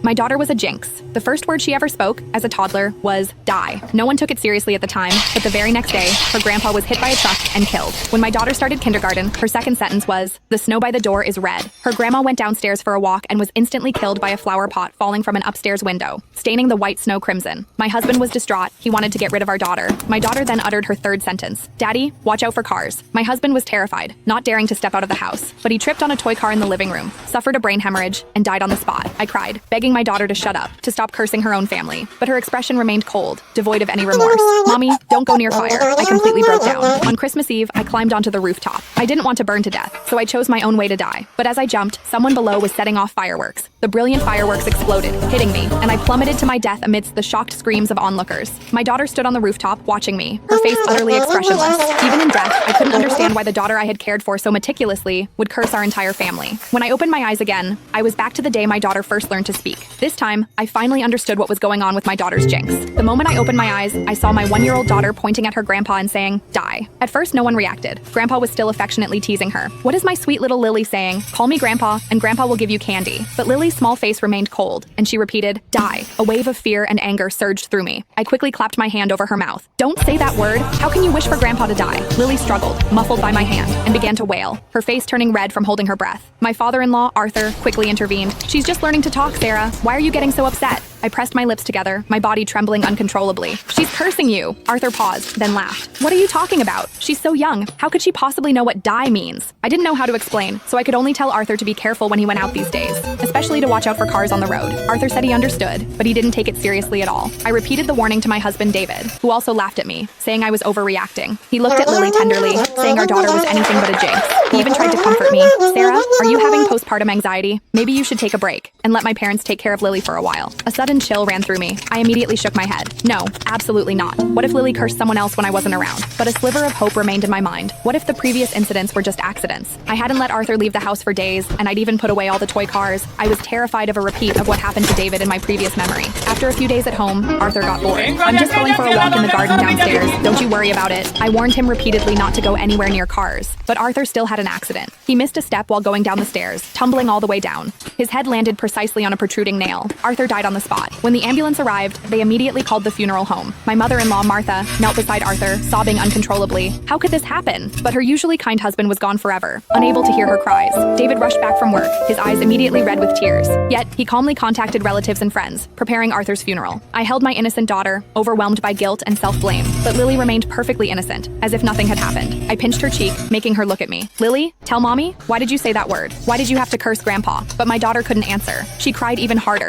My daughter was a jinx. The first word she ever spoke, as a toddler, was die. No one took it seriously at the time, but the very next day, her grandpa was hit by a truck and killed. When my daughter started kindergarten, her second sentence was, "The snow by the door is red." Her grandma went downstairs for a walk and was instantly killed by a flower pot falling from an upstairs window, staining the white snow crimson. My husband was distraught. He wanted to get rid of our daughter. My daughter then uttered her third sentence, "Daddy, watch out for cars." My husband was terrified, not daring to step out of the house, but he tripped on a toy car in the living room, suffered a brain hemorrhage, and died on the spot. I cried, begging my daughter to shut up, to stop cursing her own family, but her expression remained cold, devoid of any remorse. "Mommy, don't go near fire." I completely broke down. On Christmas Eve, I climbed onto the rooftop. I didn't want to burn to death, so I chose my own way to die. But as I jumped, someone below was setting off fireworks. The brilliant fireworks exploded, hitting me, and I plummeted to my death amidst the shocked screams of onlookers. My daughter stood on the rooftop, watching me, her face utterly expressionless. Even in death, I couldn't understand why the daughter I had cared for so meticulously would curse our entire family. When I opened my eyes again, I was back to the day my daughter first learned to speak. This time, I finally understood what was going on with my daughter's jinx. The moment I opened my eyes, I saw my 1-year-old daughter pointing at her grandpa and saying, "Die." At first, no one reacted. Grandpa was still affectionately teasing her. "What is my sweet little Lily saying? Call me Grandpa, and Grandpa will give you candy." But Lily's small face remained cold, and she repeated, "Die." A wave of fear and anger surged through me. I quickly clapped my hand over her mouth. "Don't say that word. How can you wish for Grandpa to die?" Lily struggled, muffled by my hand, and began to wail, her face turning red from holding her breath. My father-in-law, Arthur, quickly intervened. "She's just learning to talk, Sarah. Why are you getting so upset?" I pressed my lips together, my body trembling uncontrollably. "She's cursing you." Arthur paused, then laughed. "What are you talking about? She's so young. How could she possibly know what die means?" I didn't know how to explain, so I could only tell Arthur to be careful when he went out these days, especially to watch out for cars on the road. Arthur said he understood, but he didn't take it seriously at all. I repeated the warning to my husband, David, who also laughed at me, saying I was overreacting. He looked at Lily tenderly, saying our daughter was anything but a jinx. He even tried to comfort me. "Sarah, are you having postpartum anxiety? Maybe you should take a break and let my parents take care of Lily for a while." A sudden chill ran through me. I immediately shook my head. No, absolutely not. What if Lily cursed someone else when I wasn't around? But a sliver of hope remained in my mind. What if the previous incidents were just accidents? I hadn't let Arthur leave the house for days, and I'd even put away all the toy cars. I was terrified of a repeat of what happened to David in my previous memory. After a few days at home, Arthur got bored. "I'm just going for a walk in the garden downstairs. Don't you worry about it." I warned him repeatedly not to go anywhere near cars, but Arthur still had an accident. He missed a step while going down the stairs, tumbling all the way down. His head landed precisely on a protruding nail. Arthur died on the spot. When the ambulance arrived, they immediately called the funeral home. My mother-in-law, Martha, knelt beside Arthur, sobbing uncontrollably. How could this happen? But her usually kind husband was gone forever, unable to hear her cries. David rushed back from work, his eyes immediately red with tears. Yet, he calmly contacted relatives and friends, preparing Arthur's funeral. I held my innocent daughter, overwhelmed by guilt and self-blame. But Lily remained perfectly innocent, as if nothing had happened. I pinched her cheek, making her look at me. "Lily, tell Mommy, why did you say that word? Why did you have to curse Grandpa?" But my daughter couldn't answer. She cried even harder,